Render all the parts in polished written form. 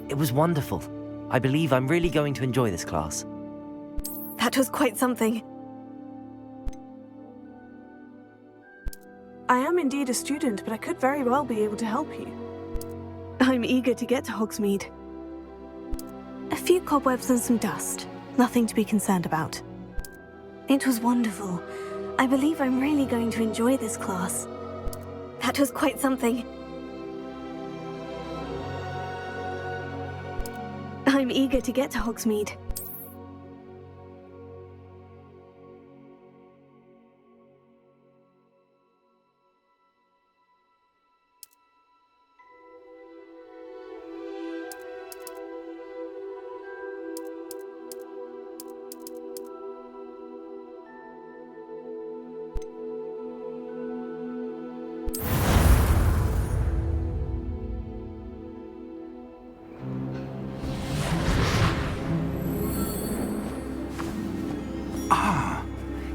It was wonderful. I believe I'm really going to enjoy this class. That was quite something. I am indeed a student, but I could very well be able to help you. I'm eager to get to Hogsmeade. A few cobwebs and some dust. Nothing to be concerned about. It was wonderful. I believe I'm really going to enjoy this class. That was quite something. I'm eager to get to Hogsmeade.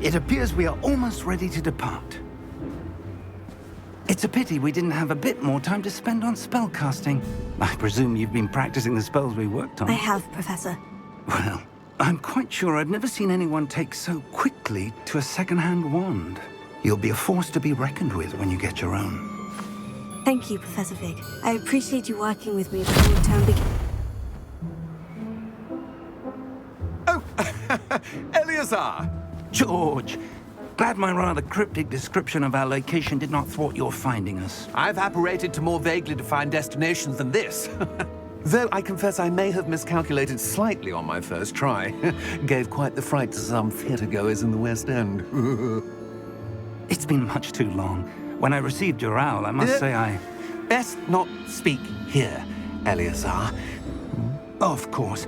It appears we are almost ready to depart. It's a pity we didn't have a bit more time to spend on spellcasting. I presume you've been practicing the spells we worked on. I have, Professor. Well, I'm quite sure I've never seen anyone take so quickly to a second-hand wand. You'll be a force to be reckoned with when you get your own. Thank you, Professor Fig. I appreciate you working with me before the term begins. Oh, Eleazar! George, glad my rather cryptic description of our location did not thwart your finding us. I've apparated to more vaguely defined destinations than this. Though I confess I may have miscalculated slightly on my first try. Gave quite the fright to some theatre-goers in the West End. It's been much too long. When I received your owl, I must say I... Best not speak here, Eleazar. Of course.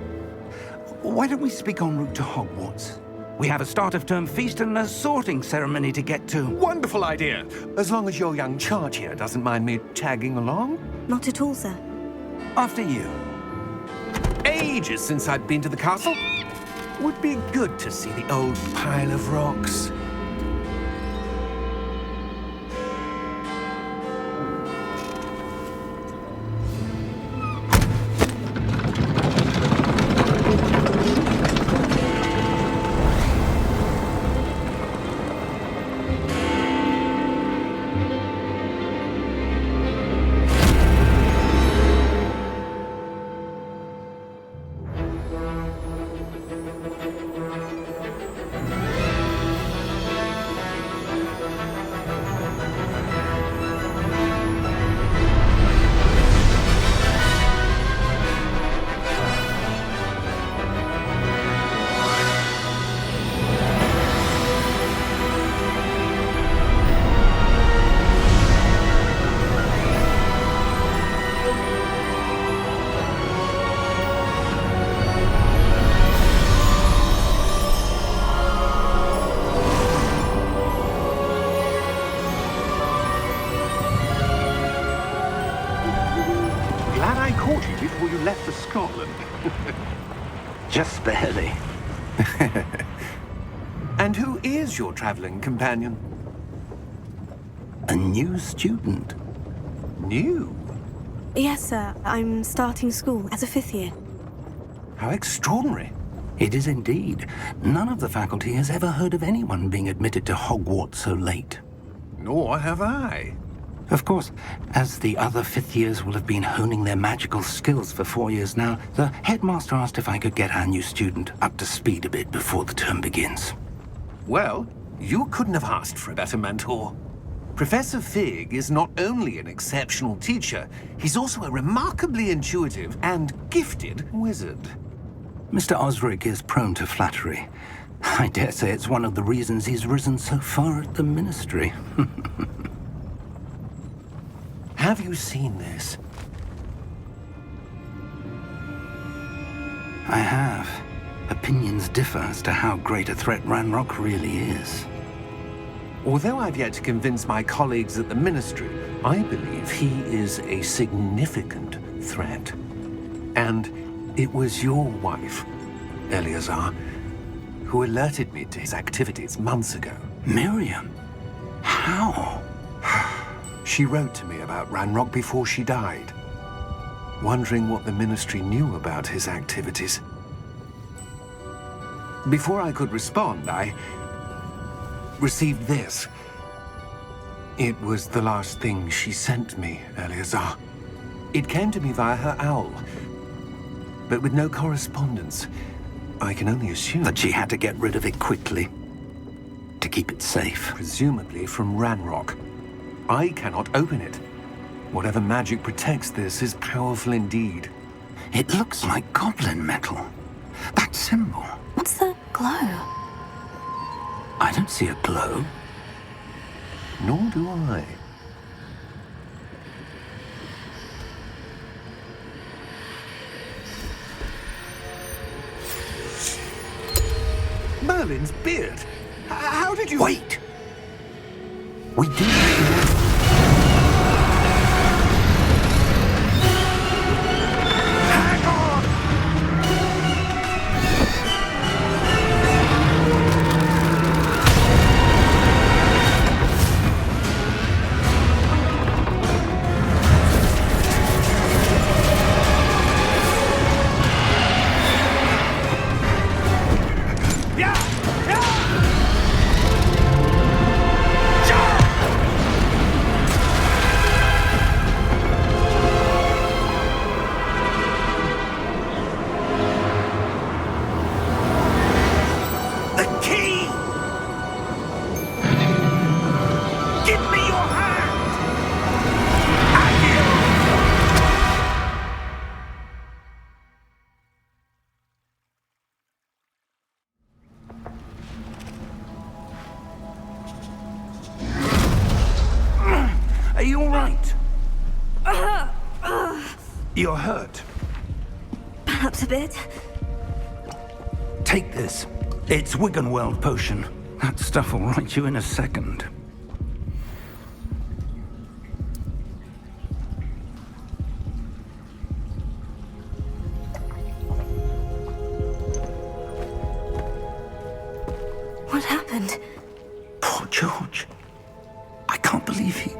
Why don't we speak en route to Hogwarts? We have a start-of-term feast and a sorting ceremony to get to. Wonderful idea! As long as your young charge here doesn't mind me tagging along. Not at all, sir. After you. Ages since I'd been to the castle. Would be good to see the old pile of rocks. Before you left for Scotland. Just barely. And who is your traveling companion? A new student. New? Yes, sir. I'm starting school as a 5th year. How extraordinary. It is indeed. None of the faculty has ever heard of anyone being admitted to Hogwarts so late. Nor have I. Of course, as the other 5th years will have been honing their magical skills for 4 years now, the headmaster asked if I could get our new student up to speed a bit before the term begins. Well, you couldn't have asked for a better mentor. Professor Fig is not only an exceptional teacher, he's also a remarkably intuitive and gifted wizard. Mr. Osric is prone to flattery. I dare say it's one of the reasons he's risen so far at the Ministry. Have you seen this? I have. Opinions differ as to how great a threat Ranrock really is. Although I've yet to convince my colleagues at the Ministry, I believe he is a significant threat. And it was your wife, Eleazar, who alerted me to his activities months ago. Miriam? How? She wrote to me about Ranrock before she died, wondering what the Ministry knew about his activities. Before I could respond, I received this. It was the last thing she sent me, Eleazar. It came to me via her owl, but with no correspondence. I can only assume That she had to get rid of it quickly to keep it safe. presumably from Ranrock. I cannot open it. Whatever magic protects this is powerful indeed. It looks like goblin metal. That symbol. What's the glow? I don't see a glow. Nor do I. Merlin's beard! How did you... Wait! We do. Hang on! The key! Give me your hand! Are you all right? You're hurt. Perhaps a bit. Take this. It's Wiggenweld potion. That stuff will right you in a second. What happened? Poor George. I can't believe he...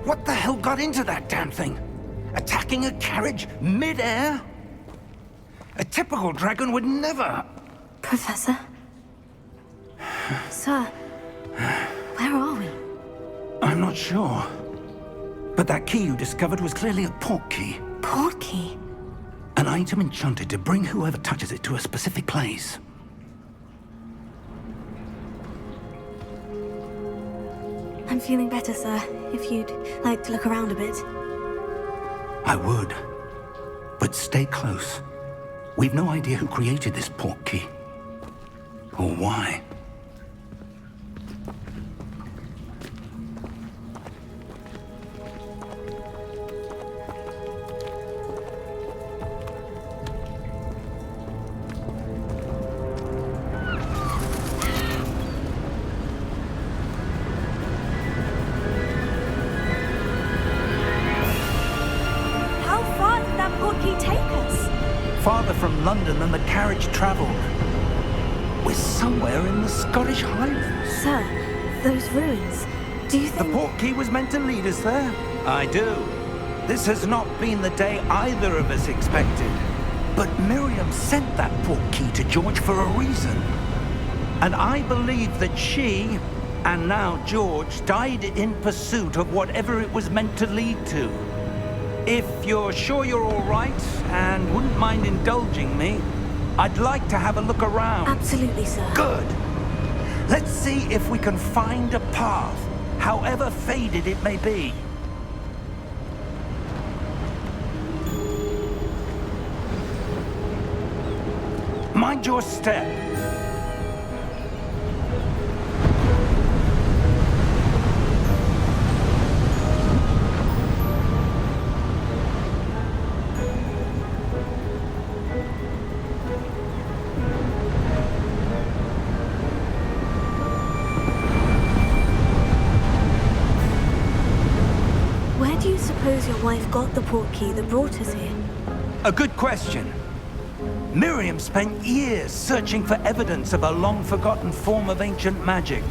What the hell got into that damn thing? Attacking a carriage mid-air? A typical dragon would never... Professor? Sir, where are we? I'm not sure. But that key you discovered was clearly a port key. Port key? An item enchanted to bring whoever touches it to a specific place. I'm feeling better, sir. If you'd like to look around a bit. I would. But stay close. We've no idea who created this port key. Or why. How far did that port key take us? Farther from London than the carriage traveled. We're somewhere in the Scottish Highlands. Sir, those ruins. Do you The think... port key was meant to lead us there? I do. This has not been the day either of us expected. But Miriam sent that port key to George for a reason. And I believe that she, and now George, died in pursuit of whatever it was meant to lead to. If you're sure you're all right, and wouldn't mind indulging me, I'd like to have a look around. Absolutely, sir. Good. Let's see if we can find a path, however faded it may be. Mind your step. Where do you suppose your wife got the port key that brought us here? A good question. Miriam spent years searching for evidence of a long-forgotten form of ancient magic.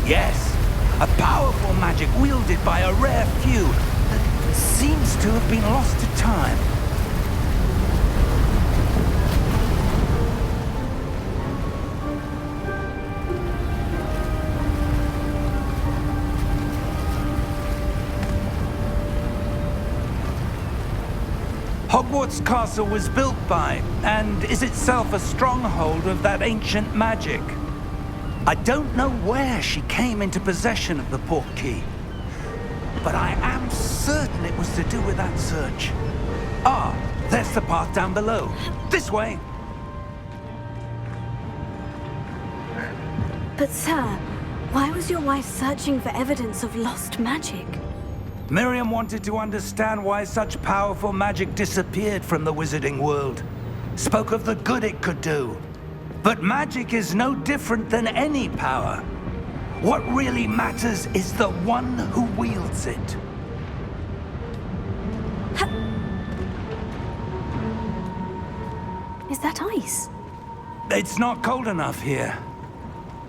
Yes, a powerful magic wielded by a rare few that seems to have been lost to time. Hogwarts Castle was built by, and is itself a stronghold of that ancient magic. I don't know where she came into possession of the portkey, but I am certain it was to do with that search. Ah, there's the path down below. This way. But sir, why was your wife searching for evidence of lost magic? Miriam wanted to understand why such powerful magic disappeared from the wizarding world. Spoke of the good it could do. But magic is no different than any power. What really matters is the one who wields it. Is that ice? It's not cold enough here.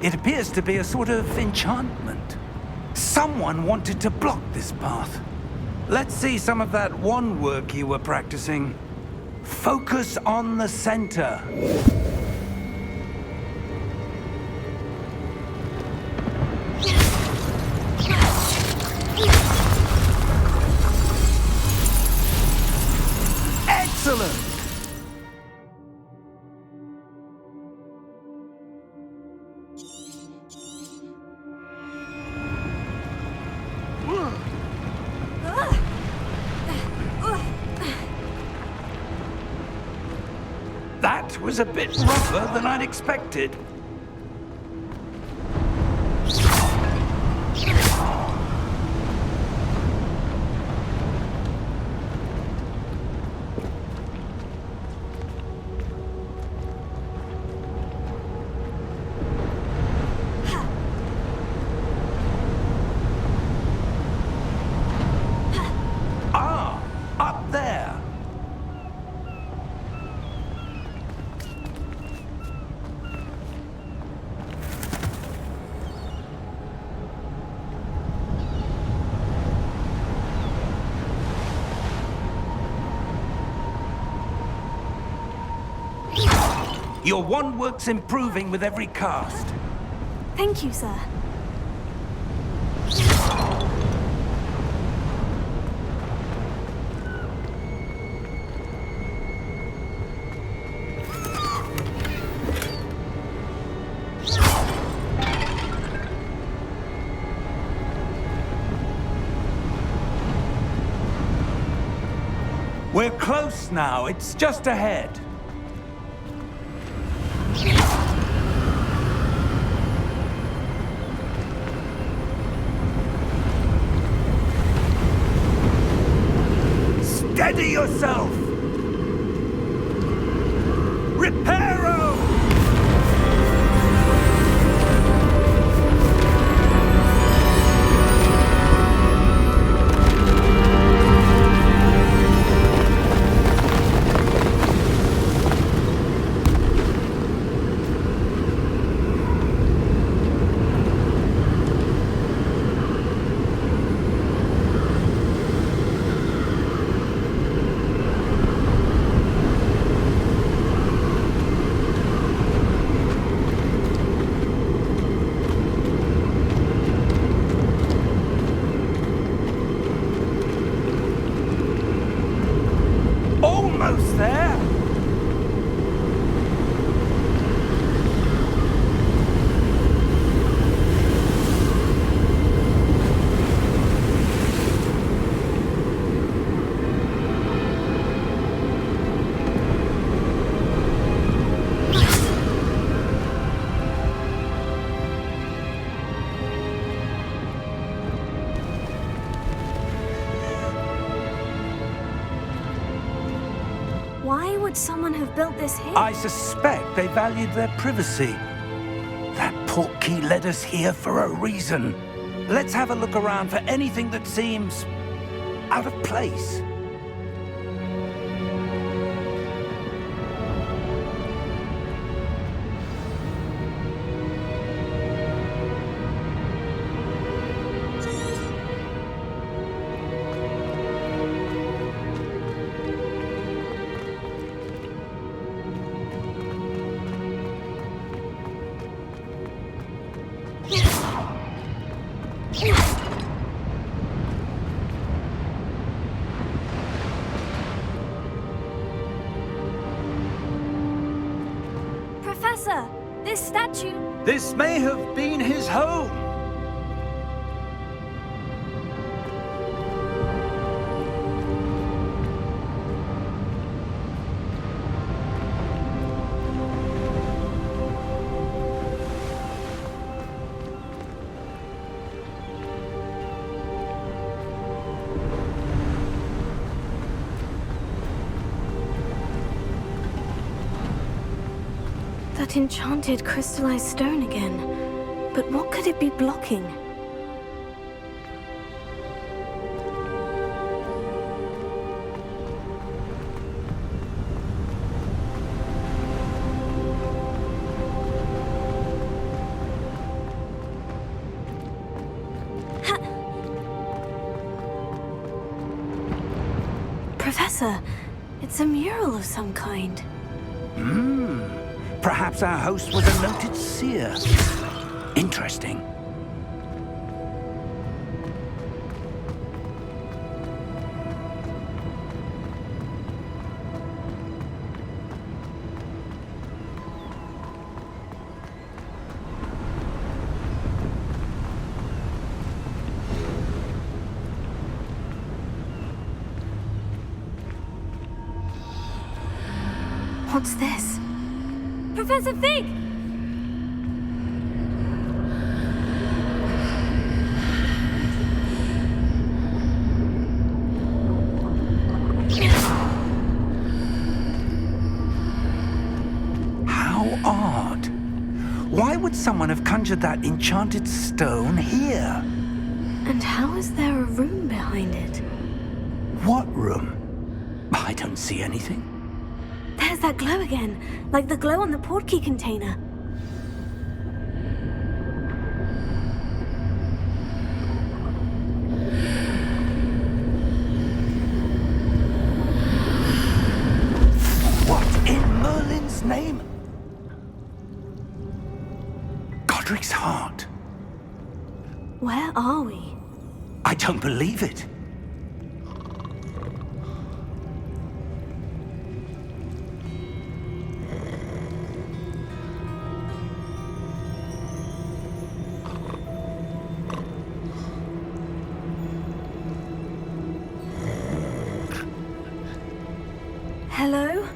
It appears to be a sort of enchantment. Someone wanted to block this path. Let's see some of that wand work you were practicing. Focus on the center. Excellent! That was a bit rougher than I'd expected. Ah, up there. Your wand work's improving with every cast. Thank you, sir. We're close now. It's just ahead. Steady yourself! Reparo! Almost there! Why would someone have built this here? I suspect they valued their privacy. That portkey led us here for a reason. Let's have a look around for anything that seems out of place. This may have been his home. That enchanted crystallized stone again. But what could it be blocking? Professor, it's a mural of some kind. Perhaps our host was a noted seer. Interesting. What's this? Professor Fig! How odd. Why would someone have conjured that enchanted stone here? And how is there a room behind it? What room? I don't see anything. There's that glow again, like the glow on the portkey container. What in Merlin's name? Godric's heart. Where are we? I don't believe it. Hello?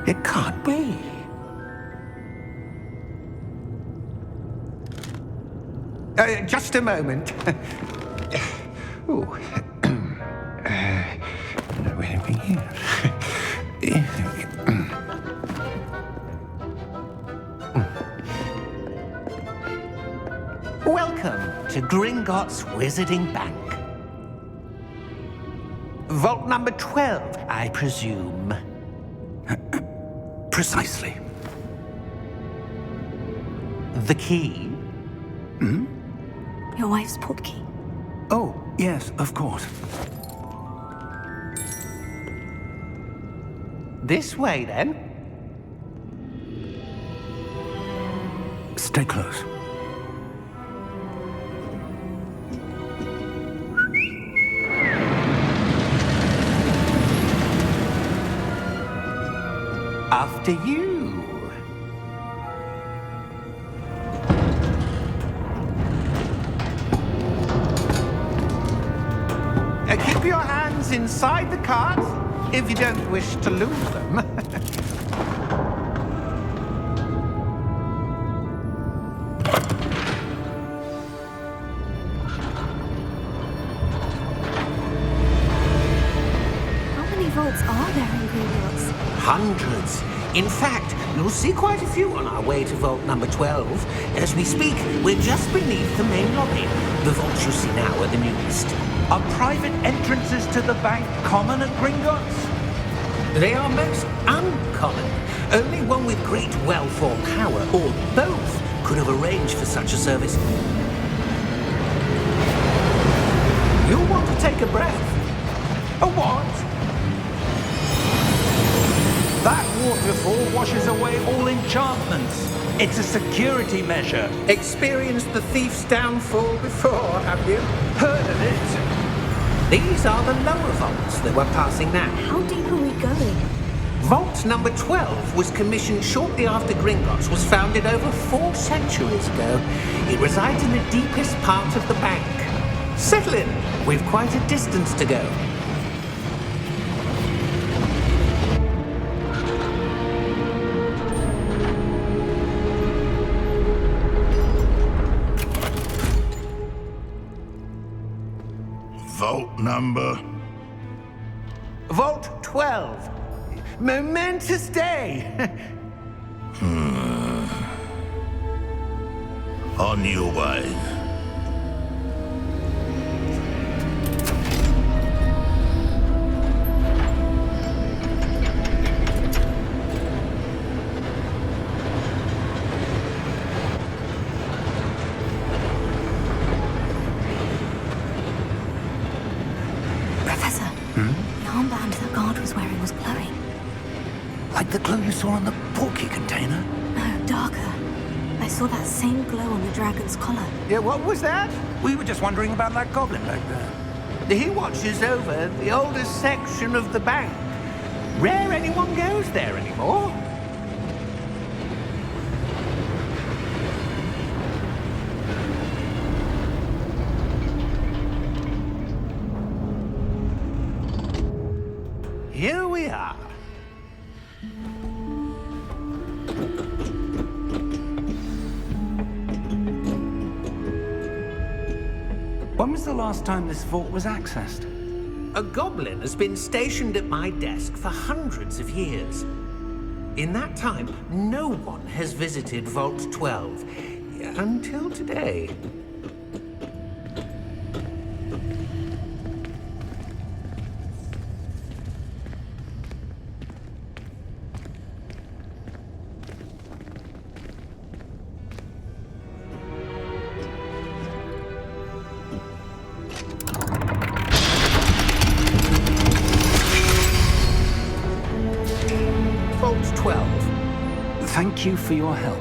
It can't be. Just a moment. Oh. Wait a minute. Welcome to Gringotts Wizarding Bank. Vault number 12, I presume. Precisely. The key? Your wife's portkey. Oh, yes, of course. This way, then. Stay close. After you. Keep your hands inside the cart if you don't wish to lose them. How many vaults are there in Gringotts? Hundreds. In fact, you'll see quite a few on our way to vault number 12. As we speak, we're just beneath the main lobby. The vaults you see now are the newest. Are private entrances to the bank common at Gringotts? They are most uncommon. Only one with great wealth or power, or both, could have arranged for such a service. You'll want to take a breath. A what? That waterfall washes away all enchantments. It's a security measure. Experienced the thief's downfall before, have you? Heard of it? These are the lower vaults that we're passing now. How deep are we going? Vault number 12 was commissioned shortly after Gringotts was founded over 4 centuries ago. It resides in the deepest part of the bank. Settle in. We've quite a distance to go. Vault number? Vault 12. Momentous day. On your way. Professor, the armband the guard was wearing was glowing. Like the glow you saw on the porky container? No, darker. I saw that same glow on the dragon's collar. Yeah, what was that? We were just wondering about that goblin back there. He watches over the oldest section of the bank. Rare anyone goes there anymore. Here we are. When was the last time this vault was accessed? A goblin has been stationed at my desk for hundreds of years. In that time, no one has visited Vault 12 until today. Vault 12. Thank you for your help.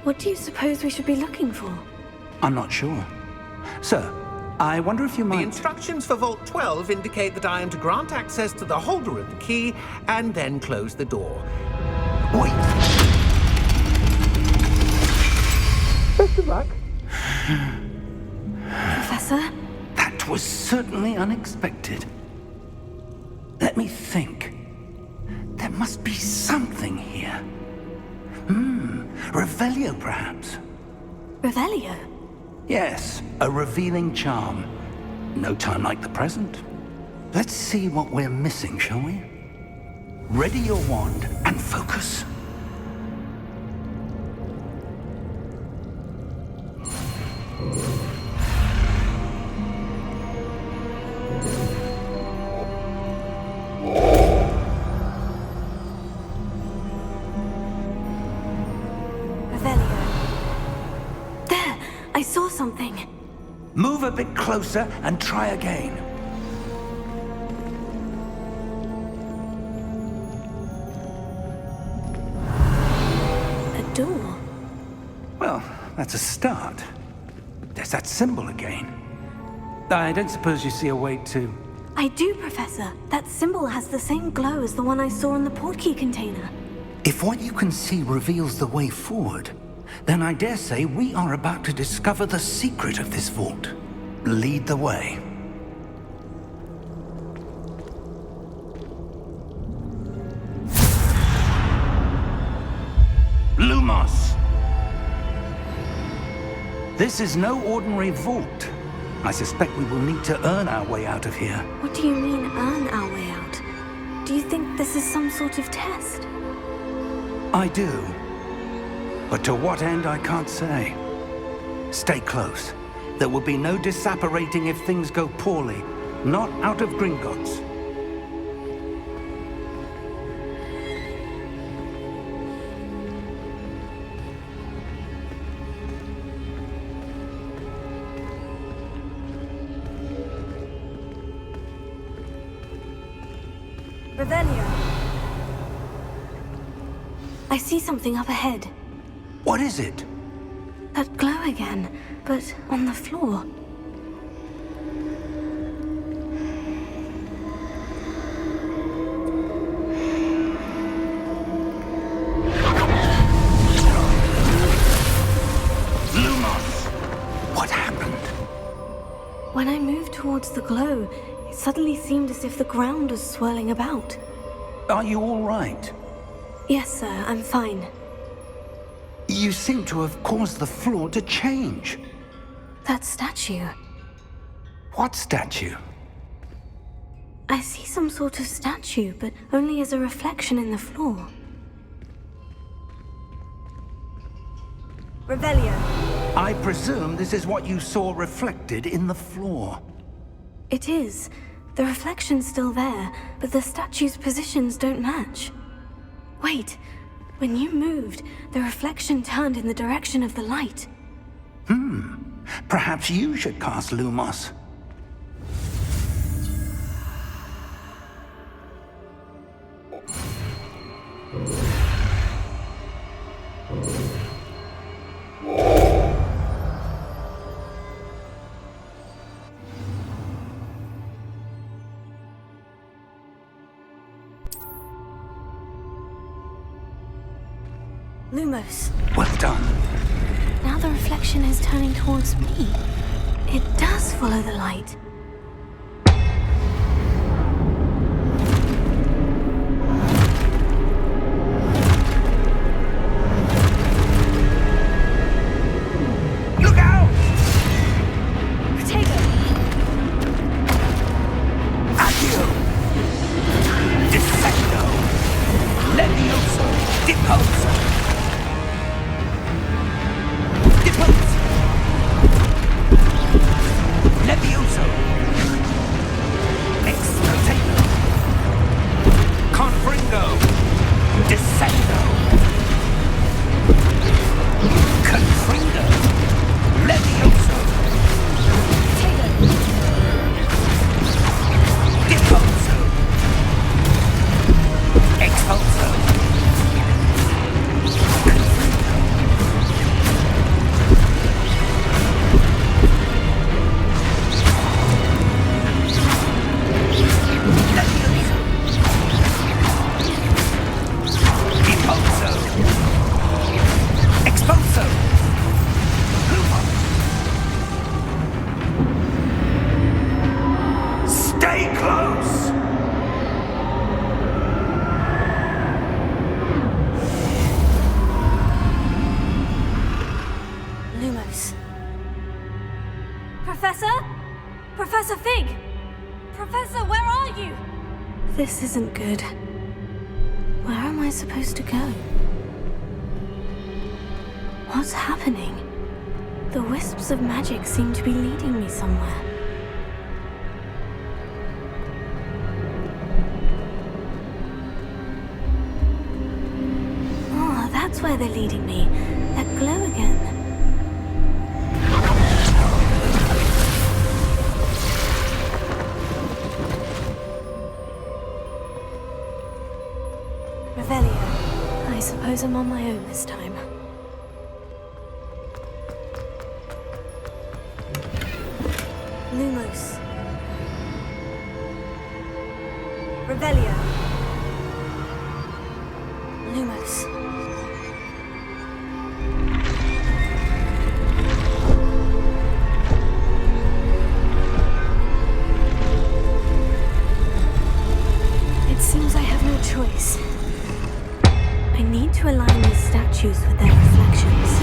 What do you suppose we should be looking for? I'm not sure. Sir, I wonder if you The might... instructions for Vault 12 indicate that I am to grant access to the holder of the key and then close the door. Wait! Best of luck. Professor? That was certainly unexpected. Let me think. There must be something here. Revelio, perhaps? Revelio? Yes, a revealing charm. No time like the present. Let's see what we're missing, shall we? Ready your wand and focus. Revelio. There! I saw something. Move a bit closer and try again. A door. Well, that's a start. There's that symbol again. I don't suppose you see a way to... I do, Professor. That symbol has the same glow as the one I saw in the portkey container. If what you can see reveals the way forward, then I dare say we are about to discover the secret of this vault. Lead the way. Lumos! This is no ordinary vault. I suspect we will need to earn our way out of here. What do you mean, earn our way out? Do you think this is some sort of test? I do. But to what end, I can't say. Stay close. There will be no disapparating if things go poorly. Not out of Gringotts. Revelio. I see something up ahead. What is it? That glow again, but on the floor. Lumos! What happened? When I moved towards the glow, it suddenly seemed as if the ground was swirling about. Are you all right? Yes, sir, I'm fine. You seem to have caused the floor to change. That statue. What statue? I see some sort of statue, but only as a reflection in the floor. Revelio. I presume this is what you saw reflected in the floor. It is. The reflection's still there, but the statue's positions don't match. Wait. When you moved, the reflection turned in the direction of the light. Perhaps you should cast Lumos. Lumos. Well done. Now the reflection is turning towards me. It does follow the light. Look out! Protego! Accio! Dissecto! Levioso! Deposo! Deposo! Levioso! Explotato! Confringo! Dissecto! Confringo! Levioso! Deposo! Expulso! Stay close! Lumos. Professor? Professor Fig! Professor, where are you? This isn't good. Where am I supposed to go? What's happening? The wisps of magic seem to be leading me somewhere. Oh, that's where they're leading me. That glow again. Revelio. I suppose I'm on my own this time. Lumos. Revelio. Lumos. It seems I have no choice. I need to align these statues with their reflections.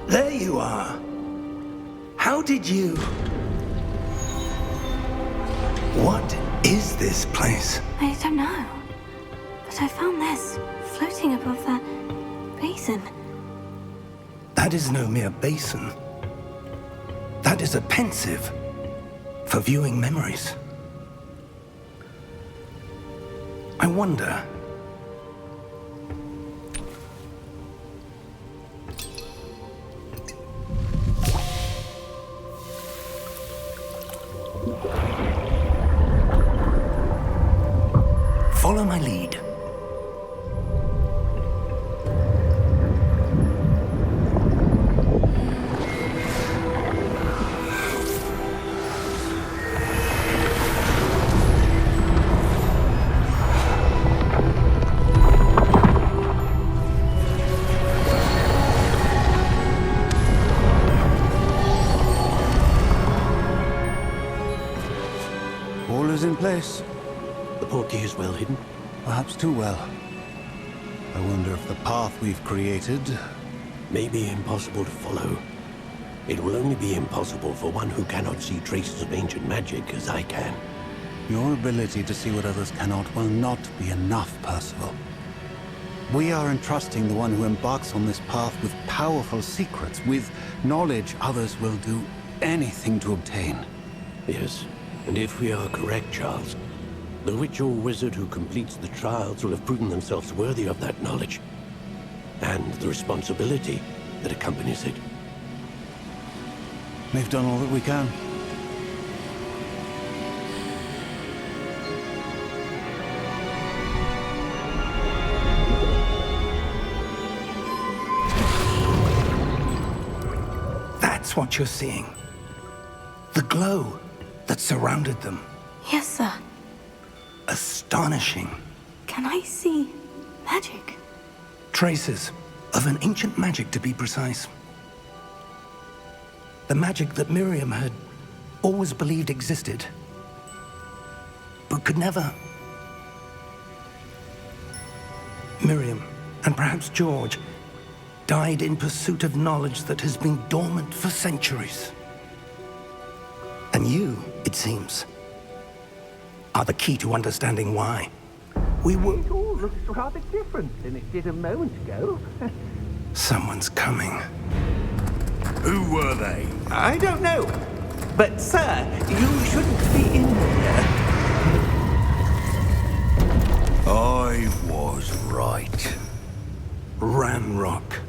There you are. How did you... What is this place? I don't know. But I found this floating above that basin. That is no mere basin. That is a pensive for viewing memories. I wonder... Follow my lead. All is in place. The portkey is well hidden. Perhaps too well. I wonder if the path we've created... May be impossible to follow. It will only be impossible for one who cannot see traces of ancient magic as I can. Your ability to see what others cannot will not be enough, Percival. We are entrusting the one who embarks on this path with powerful secrets, with knowledge others will do anything to obtain. Yes, and if we are correct, Charles, the witch or wizard who completes the trials will have proven themselves worthy of that knowledge, and the responsibility that accompanies it. We've done all that we can. That's what you're seeing. The glow that surrounded them. Yes, sir. Astonishing. Can I see magic? Traces of an ancient magic, to be precise. The magic that Miriam had always believed existed, but could never. Miriam, and perhaps George, died in pursuit of knowledge that has been dormant for centuries. And you, it seems, are the key to understanding why. We were... It all looks rather different than it did a moment ago. Someone's coming. Who were they? I don't know. But, sir, you shouldn't be in here. I was right. Ranrock.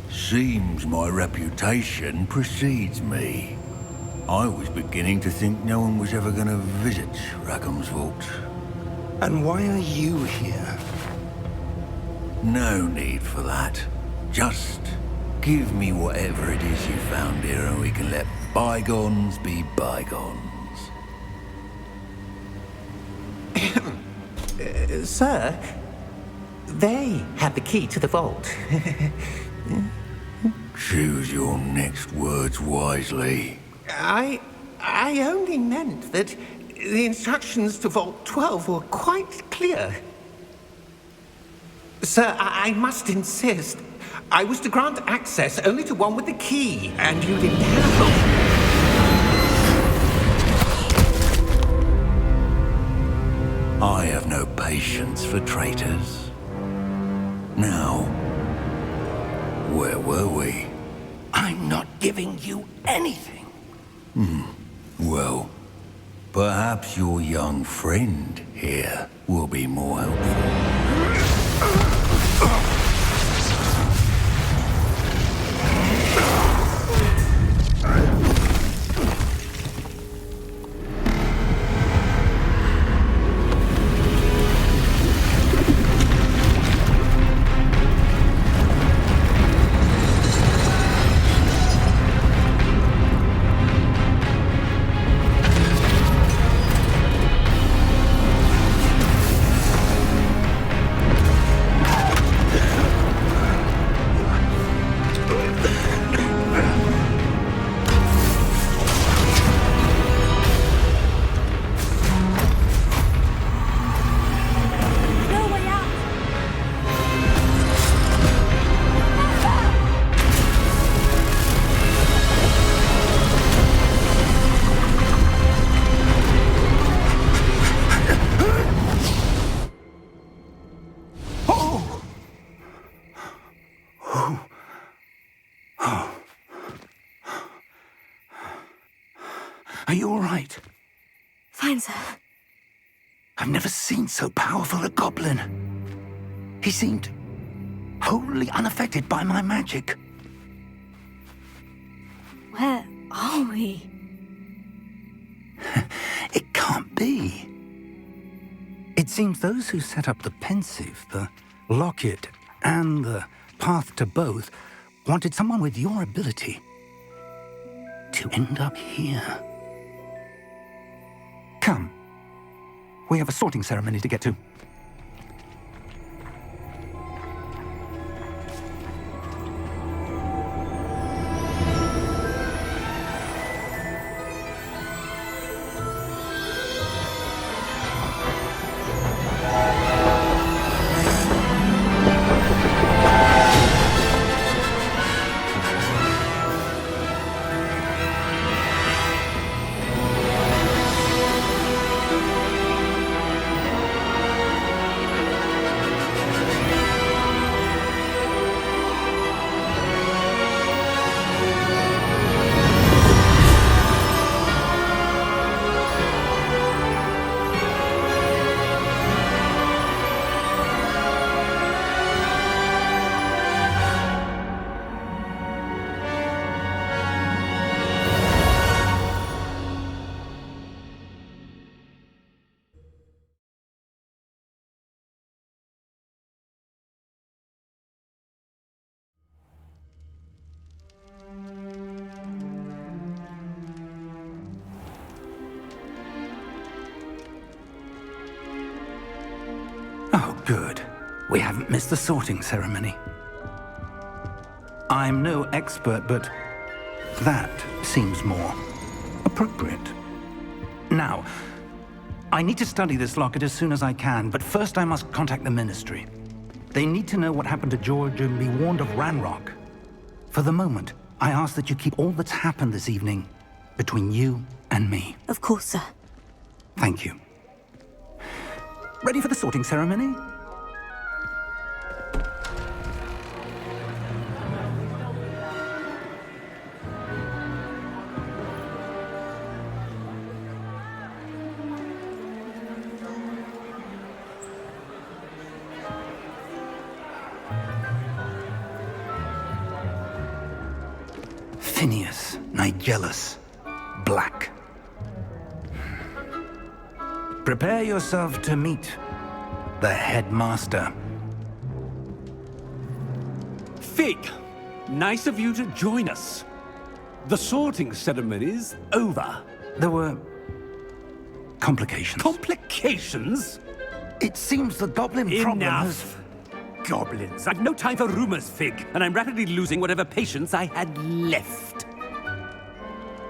Seems my reputation precedes me. I was beginning to think no one was ever going to visit Rackham's vault. And why are you here? No need for that. Just give me whatever it is you found here and we can let bygones be bygones. Sir, they had the key to the vault. Choose your next words wisely. I only meant that the instructions to Vault 12 were quite clear. Sir, I must insist. I was to grant access only to one with the key, and you didn't have. I have no patience for traitors. Now, where were we? I'm not giving you anything. Well, perhaps your young friend here will be more helpful. Are you all right? Fine, sir. I've never seen so powerful a goblin. He seemed wholly unaffected by my magic. Where are we? It can't be. It seems those who set up the pensive, the locket, and the path to both wanted someone with your ability to end up here. Come. We have a sorting ceremony to get to. Oh, good. We haven't missed the sorting ceremony. I'm no expert, but that seems more appropriate. Now, I need to study this locket as soon as I can, but first I must contact the Ministry. They need to know what happened to George and be warned of Ranrock. For the moment, I ask that you keep all that's happened this evening between you and me. Of course, sir. Thank you. Ready for the sorting ceremony? Phineas Nigellus Black. Prepare yourself to meet the headmaster. Fig, nice of you to join us. The sorting ceremony's over. There were complications. Complications? It seems the goblin problem has... Enough! Goblins. I've no time for rumors, Fig, and I'm rapidly losing whatever patience I had left.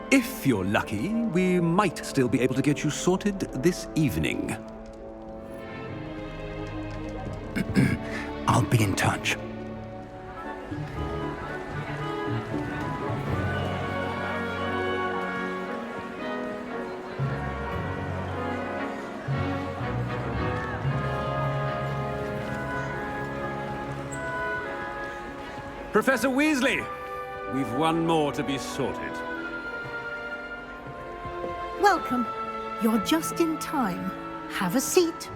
If you're lucky, we might still be able to get you sorted this evening. I'll be in touch. Professor Weasley, we've one more to be sorted. Welcome. You're just in time. Have a seat.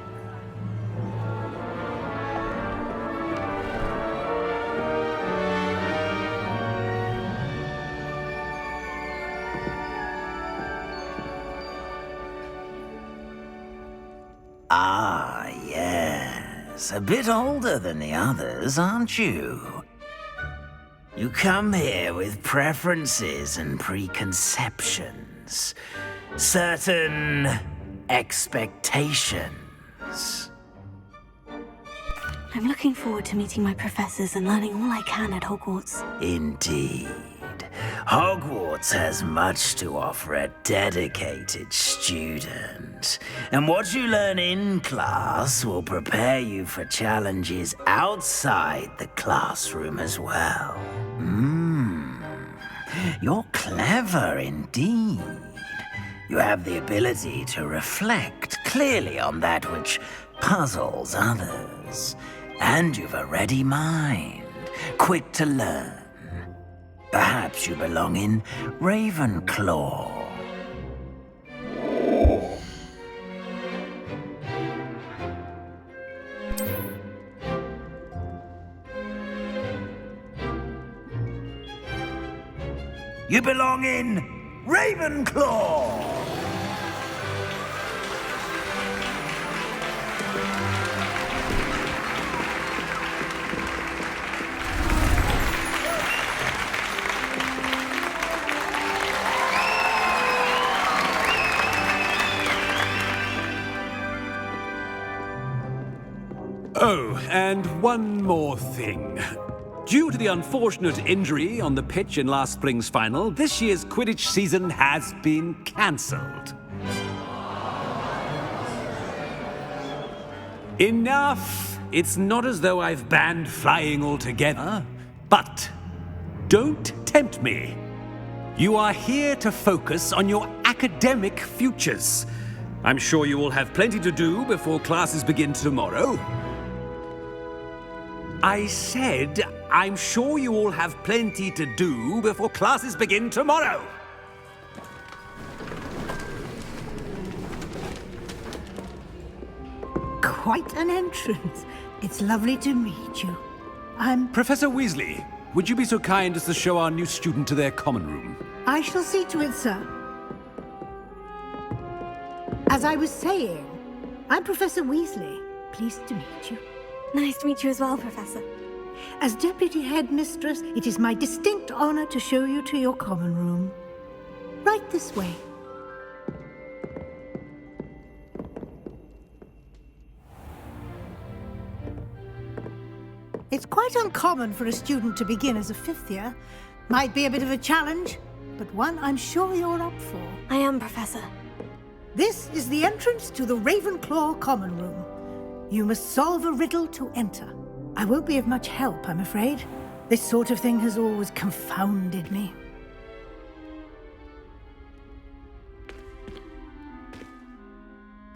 Ah, yes. A bit older than the others, aren't you? You come here with preferences and preconceptions. Certain expectations. I'm looking forward to meeting my professors and learning all I can at Hogwarts. Indeed. Hogwarts has much to offer a dedicated student. And what you learn in class will prepare you for challenges outside the classroom as well. You're clever indeed. You have the ability to reflect clearly on that which puzzles others. And you've a ready mind, quick to learn. Perhaps you belong in RAVENCLAW. You belong in RAVENCLAW! Oh, and one more thing. Due to the unfortunate injury on the pitch in last spring's final, this year's Quidditch season has been cancelled. Enough! It's not as though I've banned flying altogether, but don't tempt me. You are here to focus on your academic futures. I'm sure you will have plenty to do before classes begin tomorrow. I said, I'm sure you all have plenty to do before classes begin tomorrow. Quite an entrance. It's lovely to meet you. I'm... Professor Weasley, would you be so kind as to show our new student to their common room? I shall see to it, sir. As I was saying, I'm Professor Weasley. Pleased to meet you. Nice to meet you as well, Professor. As Deputy Headmistress, it is my distinct honor to show you to your common room. Right this way. It's quite uncommon for a student to begin as a fifth year. Might be a bit of a challenge, but one I'm sure you're up for. I am, Professor. This is the entrance to the Ravenclaw common room. You must solve a riddle to enter. I won't be of much help, I'm afraid. This sort of thing has always confounded me.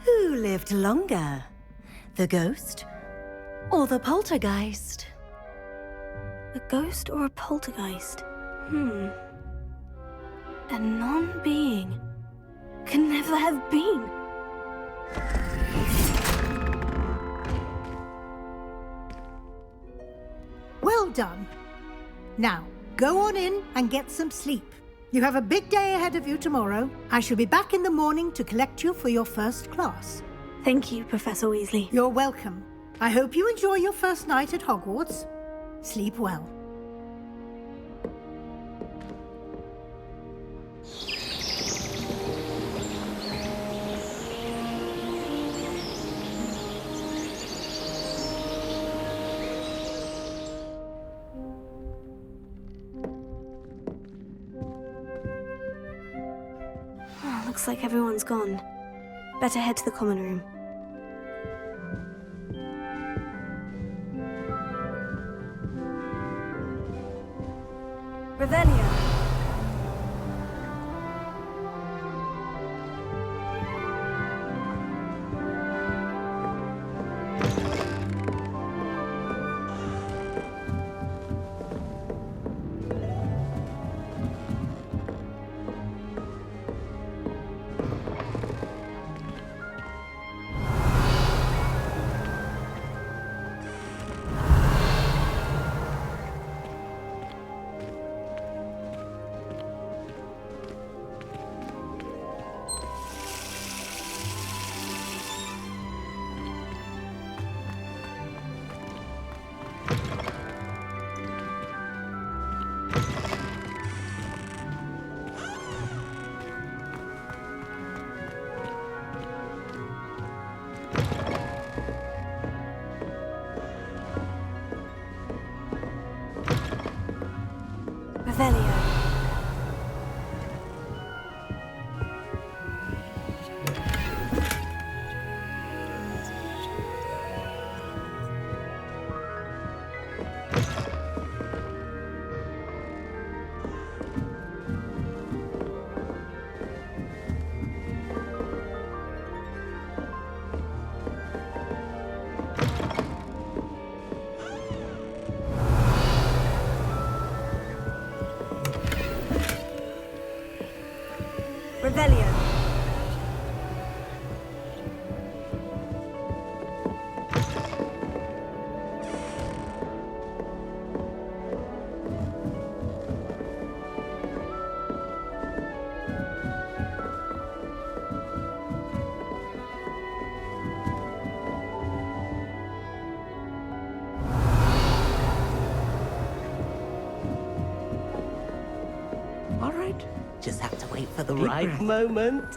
Who lived longer? The ghost or the poltergeist? A ghost or a poltergeist? A non-being can never have been. Well done. Now, go on in and get some sleep. You have a big day ahead of you tomorrow. I shall be back in the morning to collect you for your first class. Thank you, Professor Weasley. You're welcome. I hope you enjoy your first night at Hogwarts. Sleep well. Looks like everyone's gone. Better head to the common room. Revelio. Revelio. Revelio. All right. Just have to wait for the right moment.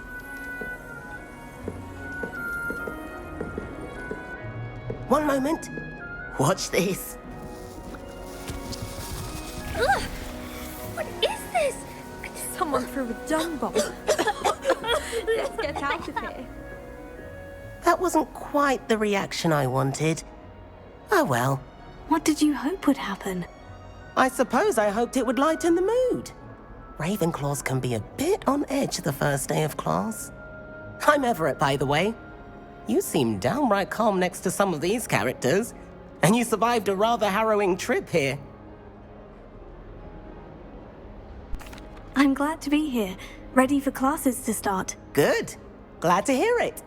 One moment. Watch this. Ugh! What is this? Someone threw a dung bomb. Let's get out of here. That wasn't quite the reaction I wanted. Oh well. What did you hope would happen? I suppose I hoped it would lighten the mood. Ravenclaws can be a bit on edge the first day of class. I'm Everett, by the way. You seem downright calm next to some of these characters, and you survived a rather harrowing trip here. I'm glad to be here, ready for classes to start. Good. Glad to hear it.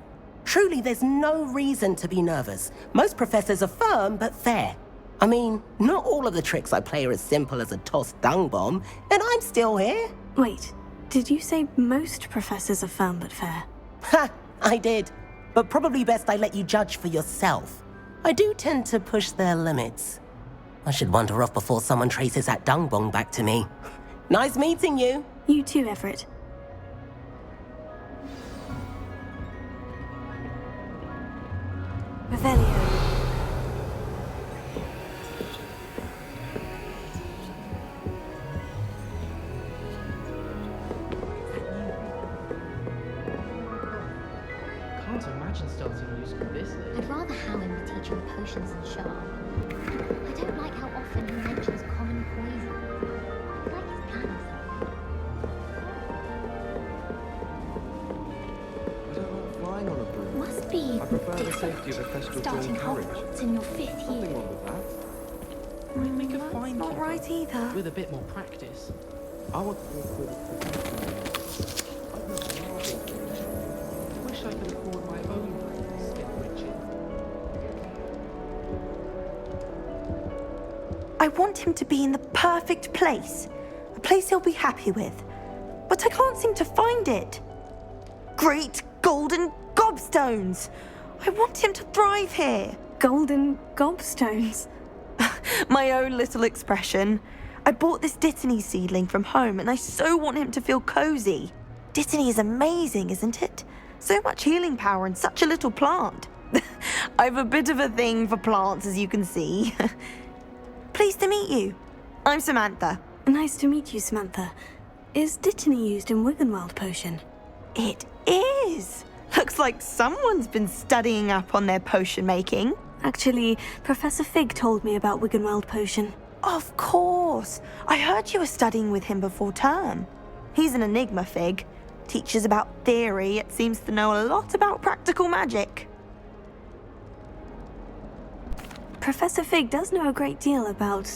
Truly, there's no reason to be nervous. Most professors are firm but fair. I mean, not all of the tricks I play are as simple as a tossed dung bomb, and I'm still here. Wait, did you say most professors are firm but fair? Ha! I did. But probably best I let you judge for yourself. I do tend to push their limits. I should wander off before someone traces that dung bomb back to me. Nice meeting you. You too, Everett. Revelio. Can't imagine starting new school this late. I'd rather Howin be teaching potions than Sharp. I don't like how often he mentions common poison. I'd like his plan or something. I don't like flying on a broom. Must be I prefer the different. safety of a festival Starting during carriage. Hogwarts in your 5th Nothing year. wrong with that. Might make a fine Not keeper. right either. With a bit more practice. I want to work with a professional. I've not started. I wish I could afford my own brains, get Richard. I want him to be in the perfect place. A place he'll be happy with. But I can't seem to find it. Great golden gobstones! I want him to thrive here. Golden gobstones? My own little expression. I bought this Dittany seedling from home and I so want him to feel cozy. Dittany is amazing, isn't it? So much healing power in such a little plant. I've a bit of a thing for plants, as you can see. Pleased to meet you. I'm Samantha. Nice to meet you, Samantha. Is Dittany used in Wiggenweld potion? It is. Looks like someone's been studying up on their potion making. Actually, Professor Fig told me about Wiggenweld potion. Of course. I heard you were studying with him before term. He's an enigma, Fig. Teaches about theory, yet seems to know a lot about practical magic. Professor Fig does know a great deal about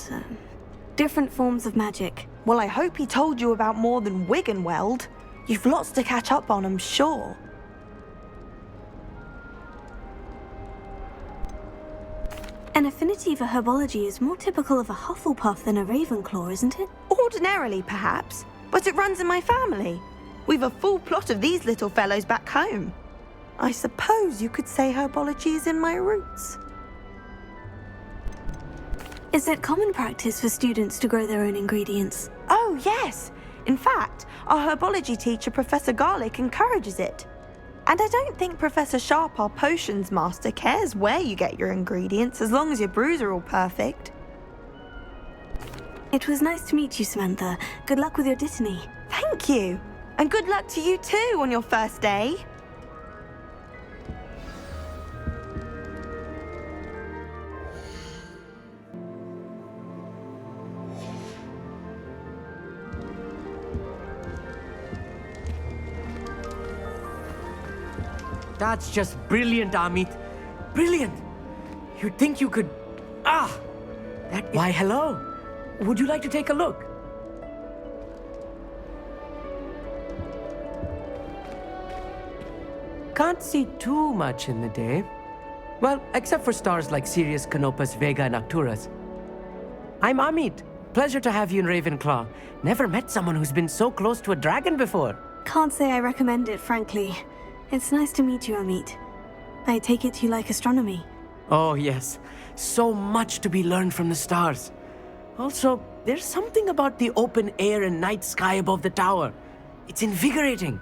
different forms of magic. Well, I hope he told you about more than Wiggenweld. You've lots to catch up on, I'm sure. An affinity for herbology is more typical of a Hufflepuff than a Ravenclaw, isn't it? Ordinarily, perhaps, but it runs in my family. We've a full plot of these little fellows back home. I suppose you could say herbology is in my roots. Is it common practice for students to grow their own ingredients? Oh, yes. In fact, our herbology teacher, Professor Garlick, encourages it. And I don't think Professor Sharp, our potions master, cares where you get your ingredients as long as your brews are all perfect. It was nice to meet you, Samantha. Good luck with your Dittany. Thank you. And good luck to you too on your first day. That's just brilliant, Amit. Brilliant! You'd think you could... Ah! Why, hello. Would you like to take a look? can't see too much in the day. Well, except for stars like Sirius, Canopus, Vega, and Arcturus. I'm Amit. Pleasure to have you in Ravenclaw. Never met someone who's been so close to a dragon before. Can't say I recommend it, frankly. It's nice to meet you, Amit. I take it you like astronomy. Oh, yes. So much to be learned from the stars. Also, there's something about the open air and night sky above the tower. It's invigorating.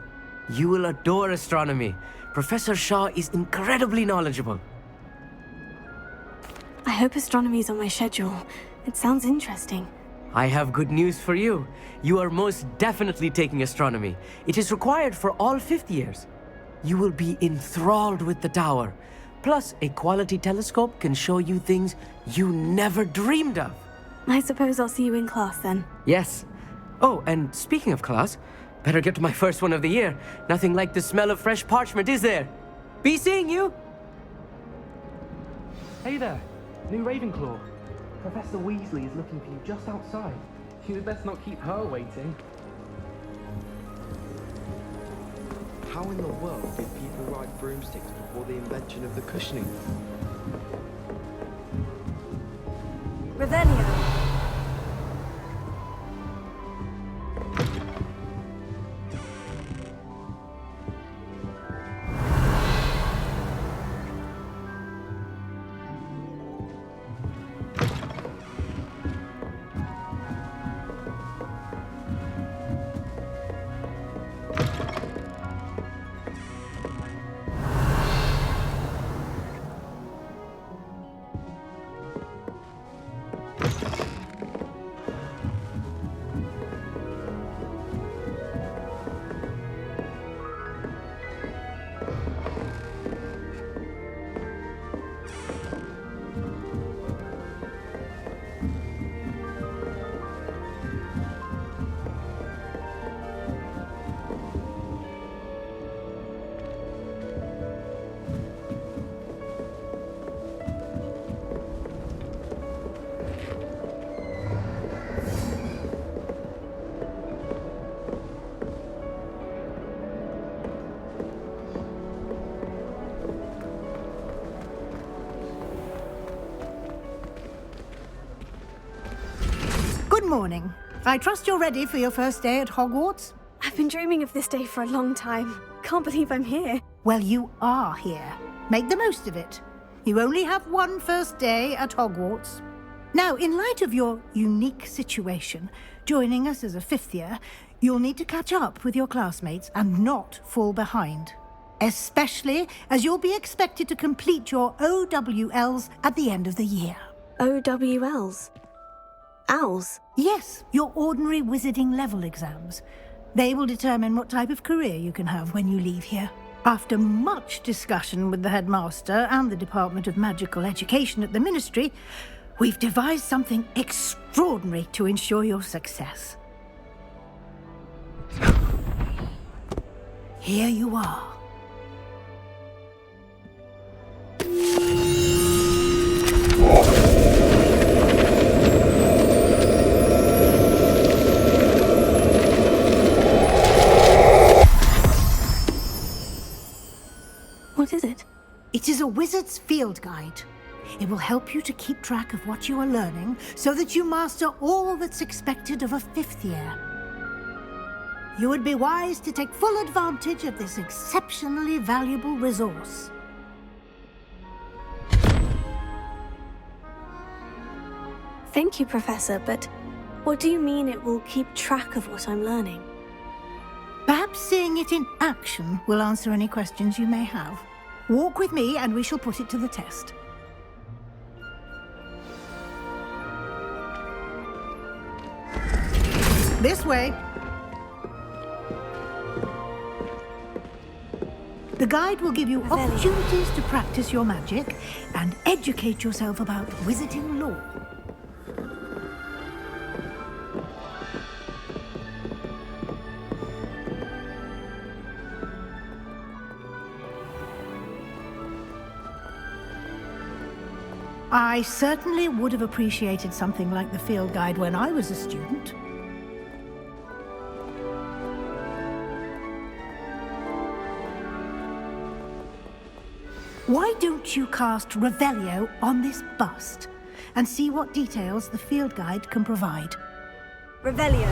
You will adore astronomy. Professor Shaw is incredibly knowledgeable. I hope astronomy's on my schedule. It sounds interesting. I have good news for you. You are most definitely taking astronomy. It is required for all fifth years. You will be enthralled with the tower. Plus, a quality telescope can show you things you never dreamed of. I suppose I'll see you in class then. Yes. Oh, and speaking of class, better get to my first one of the year. Nothing like the smell of fresh parchment, is there? Be seeing you! Hey there, new Ravenclaw. Professor Weasley is looking for you just outside. You'd best not keep her waiting. How in the world did people ride broomsticks before the invention of the cushioning? Revelio. Good morning. I trust you're ready for your first day at Hogwarts? I've been dreaming of this day for a long time. Can't believe I'm here. Well, you are here. Make the most of it. You only have one first day at Hogwarts. Now, in light of your unique situation, joining us as a fifth year, you'll need to catch up with your classmates and not fall behind. Especially as you'll be expected to complete your OWLs at the end of the year. OWLs? Owls? Yes, your ordinary wizarding level exams. They will determine what type of career you can have when you leave here. After much discussion with the headmaster and the Department of Magical Education at the Ministry, we've devised something extraordinary to ensure your success. Here you are. What is it? It is a wizard's field guide. It will help you to keep track of what you are learning so that you master all that's expected of a fifth year. You would be wise to take full advantage of this exceptionally valuable resource. Thank you, Professor, but what do you mean it will keep track of what I'm learning? Perhaps seeing it in action will answer any questions you may have. Walk with me and we shall put it to the test. This way. The guide will give you opportunities to practice your magic and educate yourself about wizarding lore. I certainly would have appreciated something like the field guide when I was a student. Why don't you cast Revelio on this bust and see what details the field guide can provide? Revelio.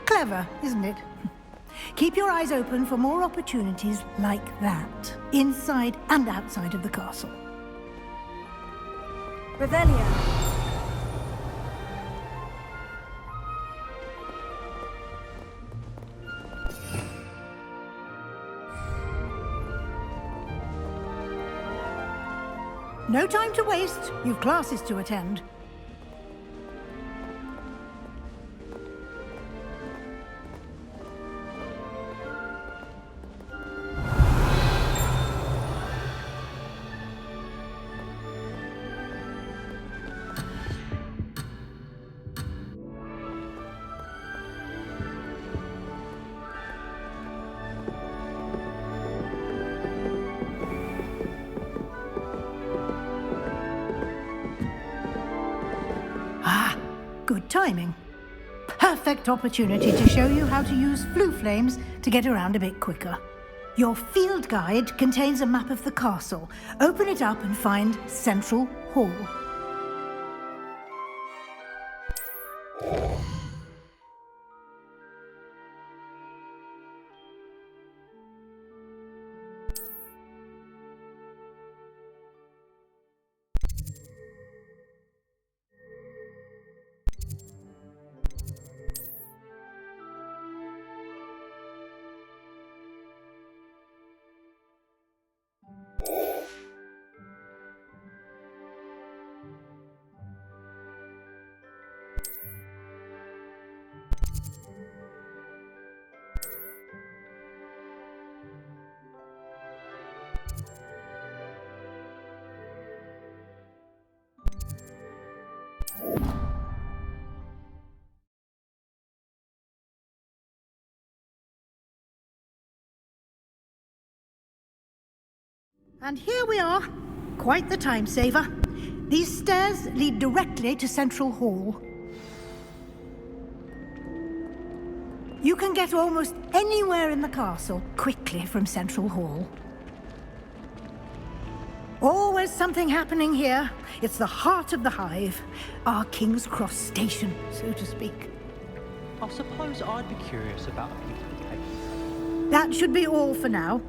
Clever, isn't it? Keep your eyes open for more opportunities like that, inside and outside of the castle. Revelio. No time to waste. You've classes to attend. Good timing. Perfect opportunity to show you how to use flue flames to get around a bit quicker. Your field guide contains a map of the castle. Open it up and find Central Hall. And here we are. Quite the time saver. These stairs lead directly to Central Hall. You can get almost anywhere in the castle quickly from Central Hall. Always something happening here. It's the heart of the hive. Our King's Cross station, so to speak. I suppose I'd be curious about a beautiful cake. That should be all for now.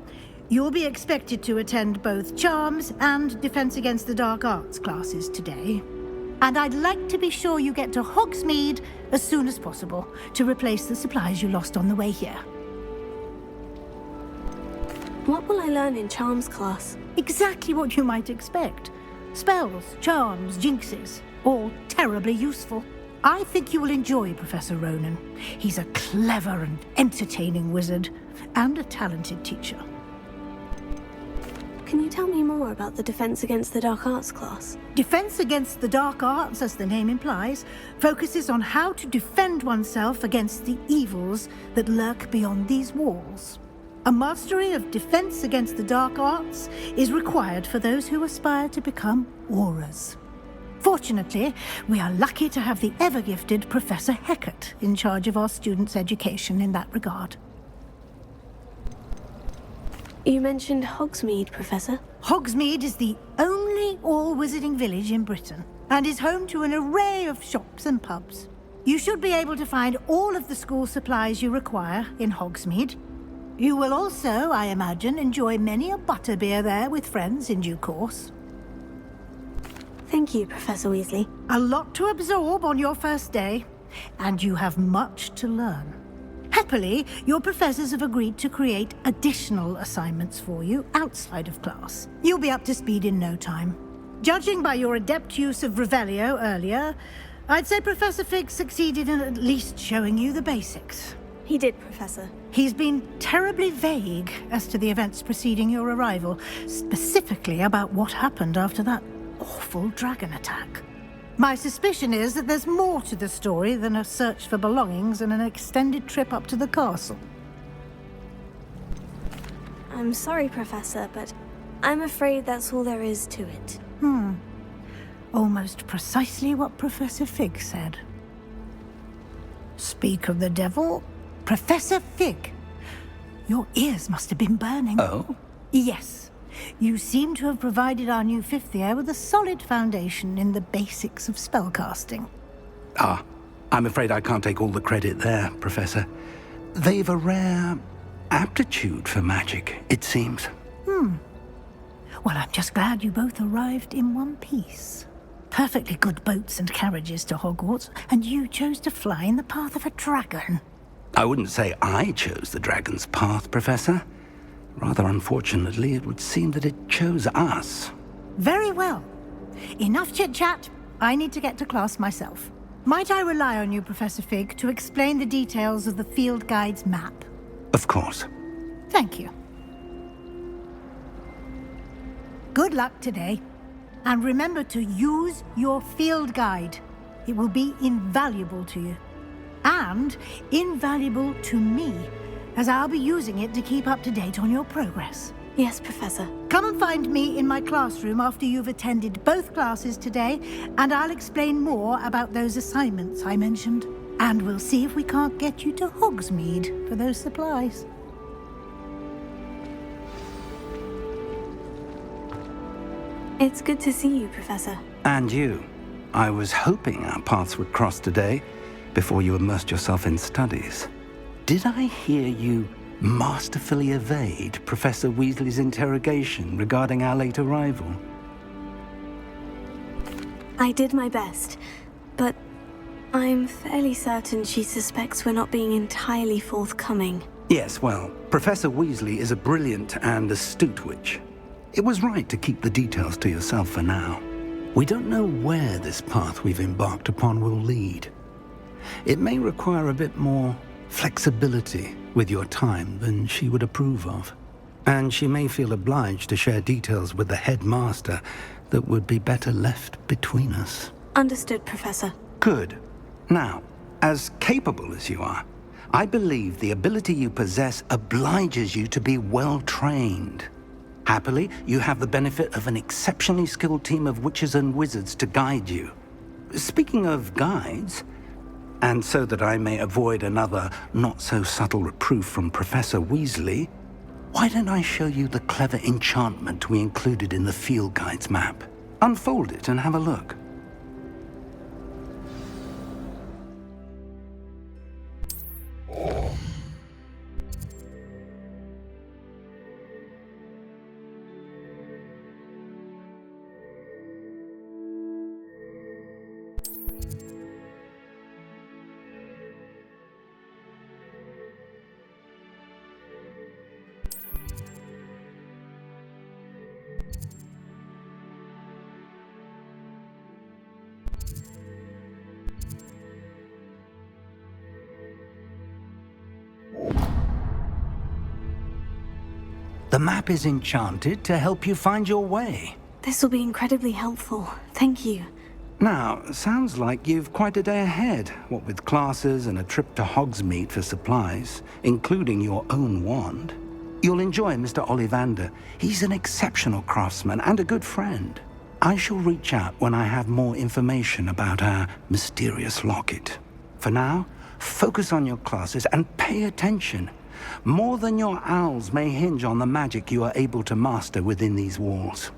You'll be expected to attend both Charms and Defense Against the Dark Arts classes today. And I'd like to be sure you get to Hogsmeade as soon as possible to replace the supplies you lost on the way here. What will I learn in Charms class? Exactly what you might expect. Spells, charms, jinxes, all terribly useful. I think you will enjoy Professor Ronan. He's a clever and entertaining wizard, and a talented teacher. Can you tell me more about the Defense Against the Dark Arts class? Defense Against the Dark Arts, as the name implies, focuses on how to defend oneself against the evils that lurk beyond these walls. A mastery of Defense Against the Dark Arts is required for those who aspire to become Auras. Fortunately, we are lucky to have the ever-gifted Professor Hecat in charge of our students' education in that regard. You mentioned Hogsmeade, Professor. Hogsmeade is the only all-wizarding village in Britain and is home to an array of shops and pubs. You should be able to find all of the school supplies you require in Hogsmeade. You will also, I imagine, enjoy many a butterbeer there with friends in due course. Thank you, Professor Weasley. A lot to absorb on your first day, and you have much to learn. Happily, your professors have agreed to create additional assignments for you outside of class. You'll be up to speed in no time. Judging by your adept use of Revelio earlier, I'd say Professor Fig succeeded in at least showing you the basics. He did, Professor. He's been terribly vague as to the events preceding your arrival, specifically about what happened after that awful dragon attack. My suspicion is that there's more to the story than a search for belongings and an extended trip up to the castle. I'm sorry, Professor, but I'm afraid that's all there is to it. Almost precisely what Professor Fig said. Speak of the devil, Professor Fig. Your ears must have been burning. Oh? Yes. You seem to have provided our new fifth year with a solid foundation in the basics of spellcasting. Ah, I'm afraid I can't take all the credit there, Professor. They've a rare aptitude for magic, it seems. Well, I'm just glad you both arrived in one piece. Perfectly good boats and carriages to Hogwarts, and you chose to fly in the path of a dragon. I wouldn't say I chose the dragon's path, Professor. Rather unfortunately, it would seem that it chose us. Very well. Enough chit-chat. I need to get to class myself. Might I rely on you, Professor Fig, to explain the details of the field guide's map? Of course. Thank you. Good luck today. And remember to use your field guide. It will be invaluable to you. And invaluable to me, as I'll be using it to keep up to date on your progress. Yes, Professor. Come and find me in my classroom after you've attended both classes today, and I'll explain more about those assignments I mentioned. And we'll see if we can't get you to Hogsmeade for those supplies. It's good to see you, Professor. And you. I was hoping our paths would cross today, before you immersed yourself in studies. Did I hear you masterfully evade Professor Weasley's interrogation regarding our late arrival? I did my best, but I'm fairly certain she suspects we're not being entirely forthcoming. Yes, well, Professor Weasley is a brilliant and astute witch. It was right to keep the details to yourself for now. We don't know where this path we've embarked upon will lead. It may require a bit more flexibility with your time than she would approve of. And she may feel obliged to share details with the headmaster that would be better left between us. Understood, Professor. Good. Now, as capable as you are, I believe the ability you possess obliges you to be well trained. Happily, you have the benefit of an exceptionally skilled team of witches and wizards to guide you. Speaking of guides, and so that I may avoid another not-so-subtle reproof from Professor Weasley, why don't I show you the clever enchantment we included in the field guide's map? Unfold it and have a look. The map is enchanted to help you find your way. This will be incredibly helpful. Thank you. Now, sounds like you've quite a day ahead, what with classes and a trip to Hogsmeade for supplies, including your own wand. You'll enjoy Mr. Ollivander. He's an exceptional craftsman and a good friend. I shall reach out when I have more information about our mysterious locket. For now, focus on your classes and pay attention. More than your owls may hinge on the magic you are able to master within these walls.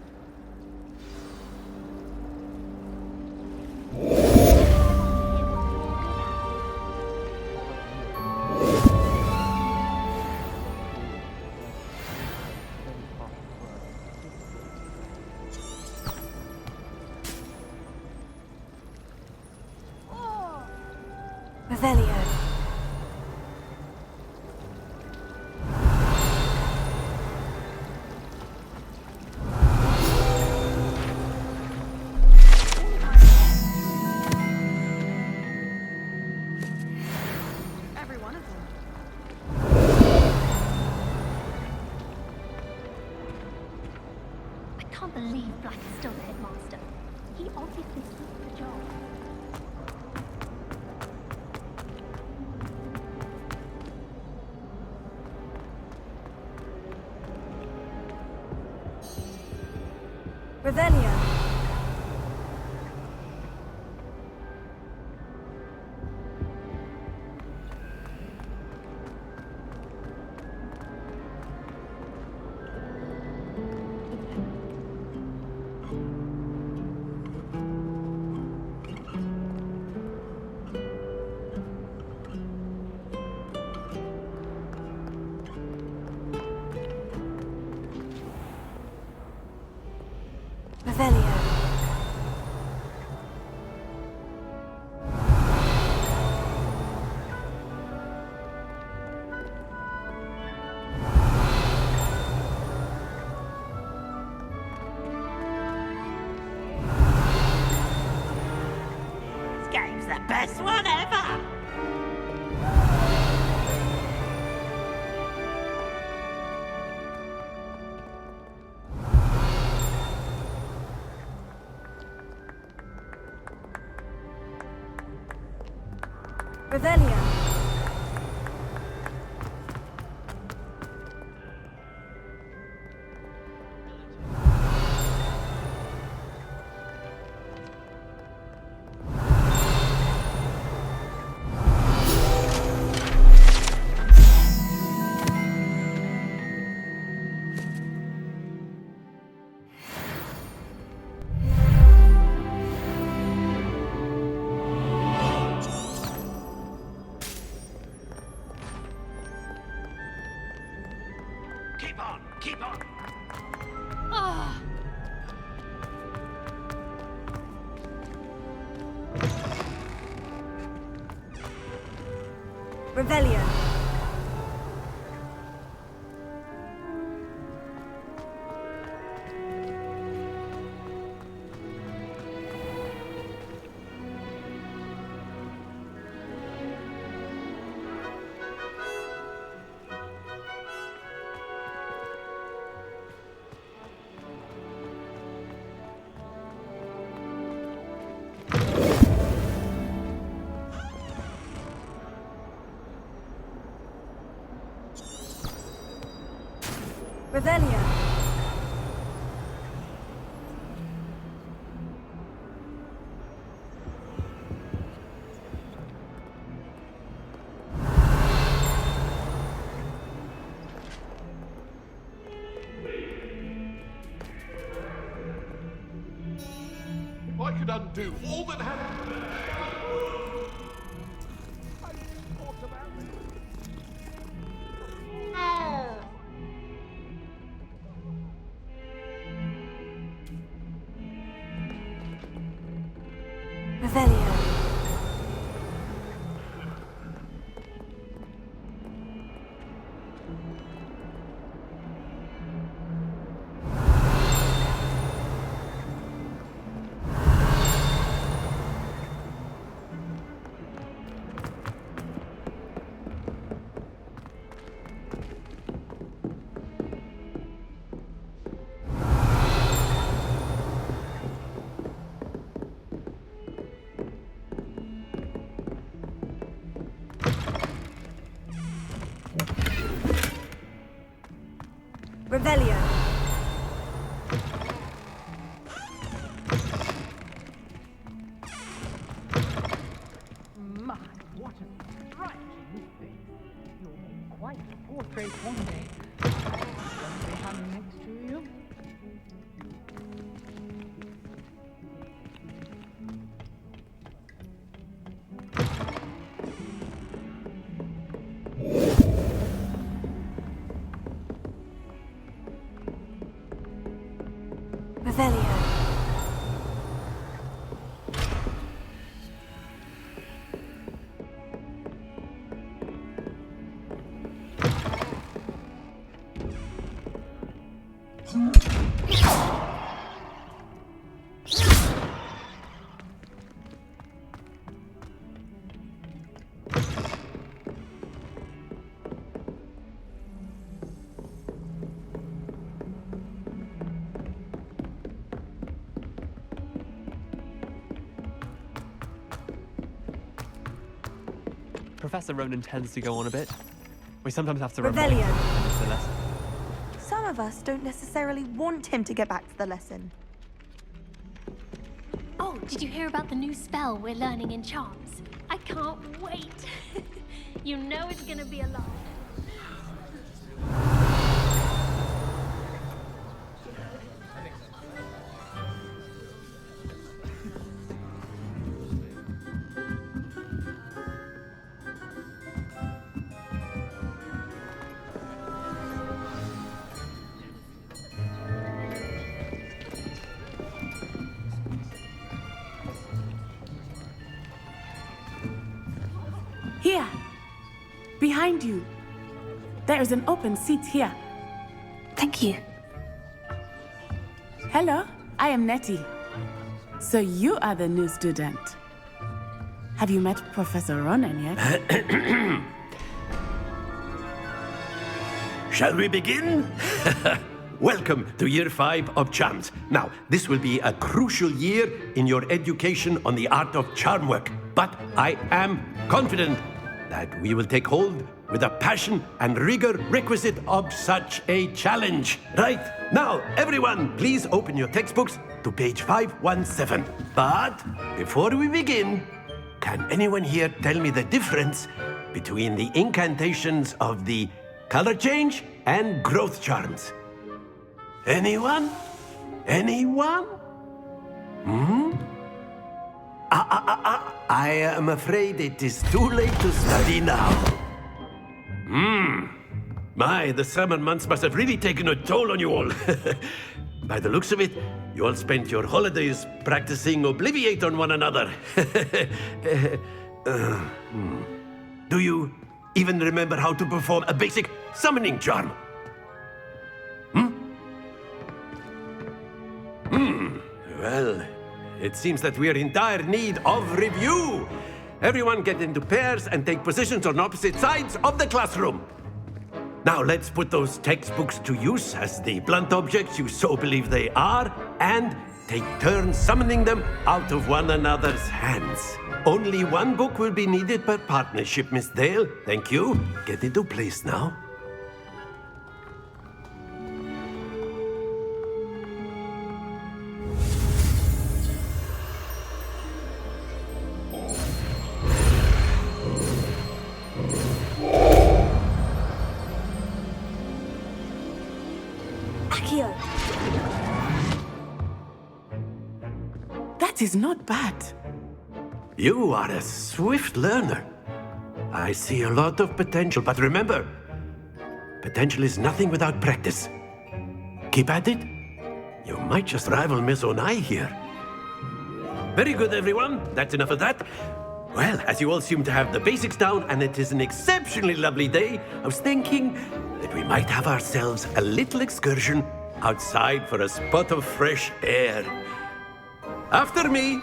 Revelio. believe Black is still the headmaster. He obviously took the job. Revelio. Revelio. This game's the best one ever! Revelio. Keep on! Keep on! Ah! Revelio. Revelio. If I could undo all that happened. Revelio. Revelio. My, what a striking thing. You'll make quite a portrait one day. I'm going to be hung next to you. Revelio. Professor Ronan tends to go on a bit. We sometimes have to Revelio. the lesson. Some of us don't necessarily want him to get back to the lesson. Oh, did you hear about the new spell we're learning in Charms? I can't wait. You know it's gonna be a lot. Here. Behind you. There is an open seat here. Thank you. Hello, I am Nettie. So you are the new student. Have you met Professor Ronan yet? Shall we begin? Welcome to Year 5 of Charms. Now, this will be a crucial year in your education on the art of charm work. But I am confident that we will take hold with the passion and rigor requisite of such a challenge. Right, now, everyone, please open your textbooks to page 517. But before we begin, can anyone here tell me the difference between the incantations of the color change and growth charms? Anyone? Anyone? I am afraid it is too late to study now. My, the summer months must have really taken a toll on you all. By the looks of it, you all spent your holidays practicing Obliviate on one another. Do you even remember how to perform a basic summoning charm? Well, it seems that we are in dire need of review. Everyone get into pairs and take positions on opposite sides of the classroom. Now let's put those textbooks to use as the blunt objects you so believe they are, and take turns summoning them out of one another's hands. Only one book will be needed per partnership, Miss Dale. Thank you. Get into place now. That is not bad. You are a swift learner. I see a lot of potential, but remember, potential is nothing without practice. Keep at it. You might just rival Miss Onai here. Very good, everyone. That's enough of that. Well, as you all seem to have the basics down, and it is an exceptionally lovely day, I was thinking that we might have ourselves a little excursion outside for a spot of fresh air. After me.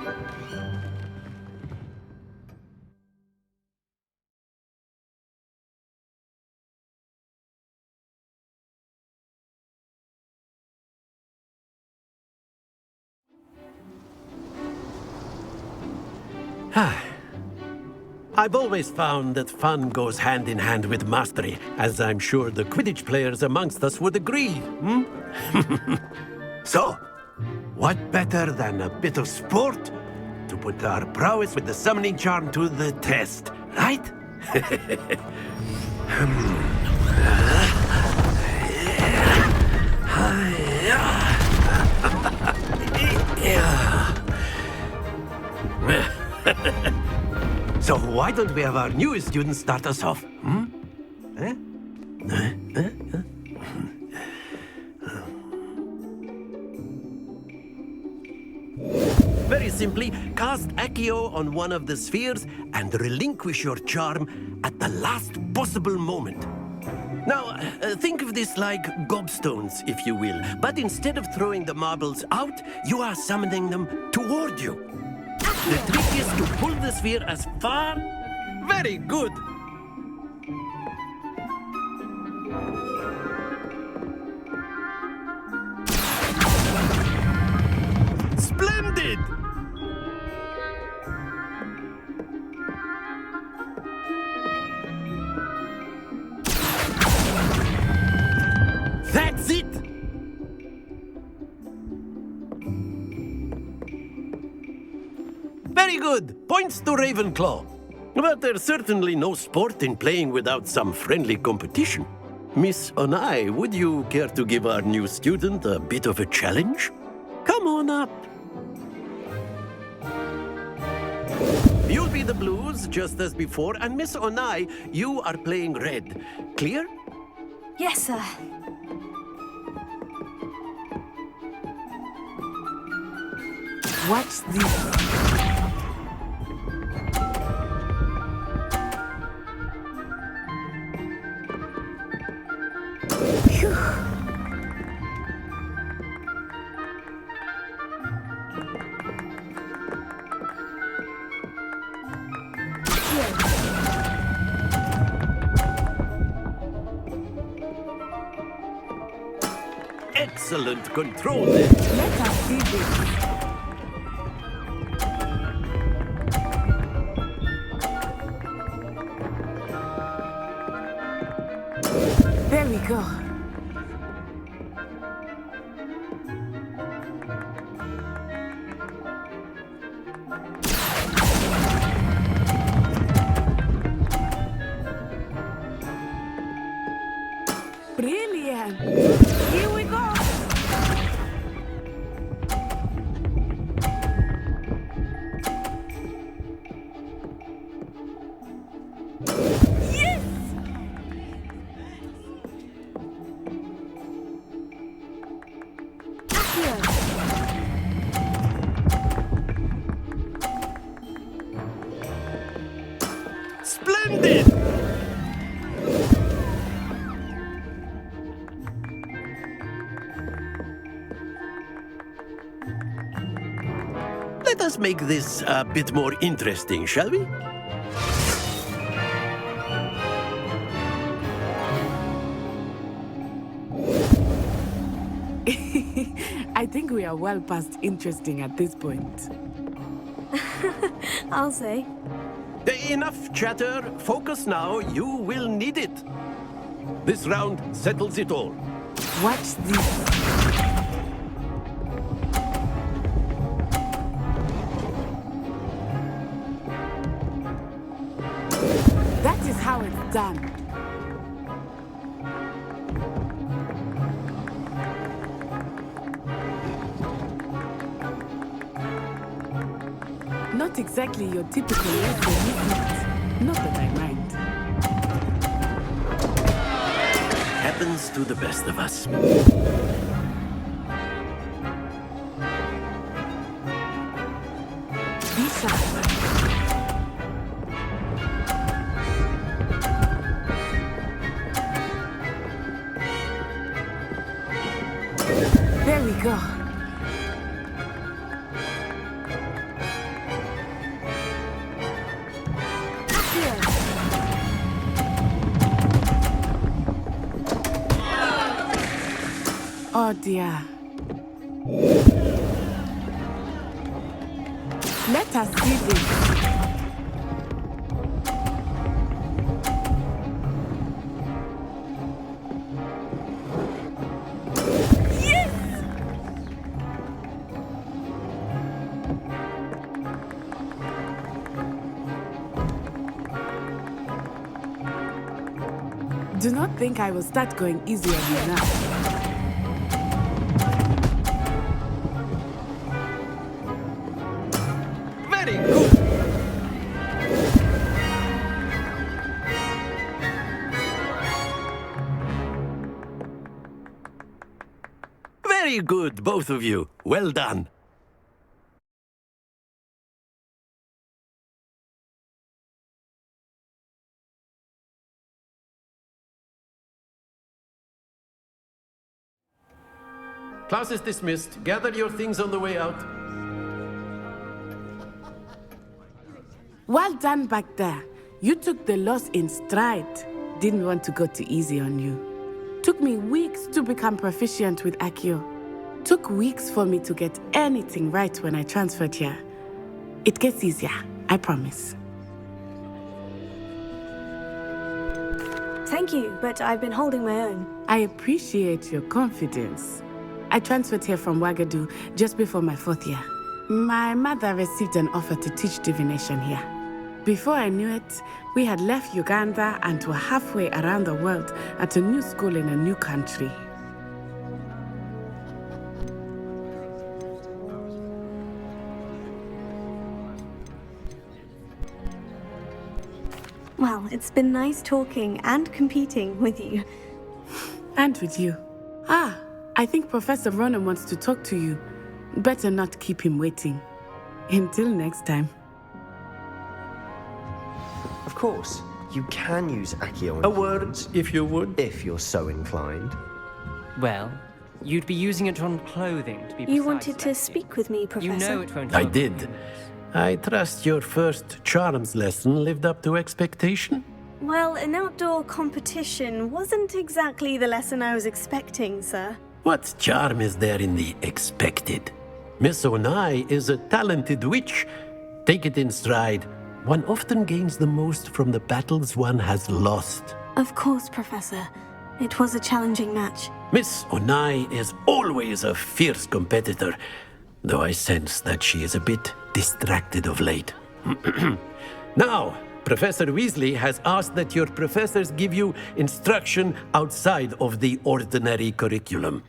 I've always found that fun goes hand in hand with mastery, as I'm sure the Quidditch players amongst us would agree. So, what better than a bit of sport to put our prowess with the summoning charm to the test, right? So why don't we have our newest student start us off? Very simply, cast Accio on one of the spheres and relinquish your charm at the last possible moment. Now, think of this like gobstones, if you will, but instead of throwing the marbles out, you are summoning them toward you. The trick is to pull the sphere as far... Very good! Splendid! good. Points to Ravenclaw. But there's certainly no sport in playing without some friendly competition. Miss Onai, would you care to give our new student a bit of a challenge? Come on up. You'll be the blues, just as before, and Miss Onai, you are playing red. Clear? Yes, sir. Watch this. Excellent control there. Let us see this. There we go. Brilliant. Here we go. Yes! Splendid! Let us make this a bit more interesting, shall we? I think we are well past interesting at this point. I'll say. Enough chatter. Focus now. You will need it. This round settles it all. Watch this. That is how it's done. Not exactly your typical lesson, is it? Not that I mind. Happens to the best of us. Be sharp. There we go. Oh dear. Let us see this. Yes! Do not think I will start going easy on you now. Very good. Very good, both of you. Well done. Class is dismissed. Gather your things on the way out. Well done back there. You took the loss in stride. Didn't want to go too easy on you. Took me weeks to become proficient with Accio. Took weeks for me to get anything right when I transferred here. It gets easier, I promise. Thank you, but I've been holding my own. I appreciate your confidence. I transferred here from Wagadu just before my 4th year. My mother received an offer to teach divination here. Before I knew it, we had left Uganda and were halfway around the world at a new school in a new country. Well, it's been nice talking and competing with you. And with you. Ah, I think Professor Ronan wants to talk to you. Better not keep him waiting. Until next time. Of course, you can use Accio. A word, if you would. If you're so inclined. Well, you'd be using it on clothing, to be precise. You wanted to speak with me, Professor? You know it won't I help. did. I trust your first charms lesson lived up to expectation? Well, an outdoor competition wasn't exactly the lesson I was expecting, sir. What charm is there in the expected? Miss Onai is a talented witch. Take it in stride. One often gains the most from the battles one has lost. Of course, Professor. It was a challenging match. Miss Onai is always a fierce competitor, though I sense that she is a bit distracted of late. Now, Professor Weasley has asked that your professors give you instruction outside of the ordinary curriculum.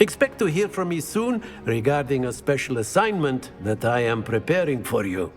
Expect to hear from me soon regarding a special assignment that I am preparing for you.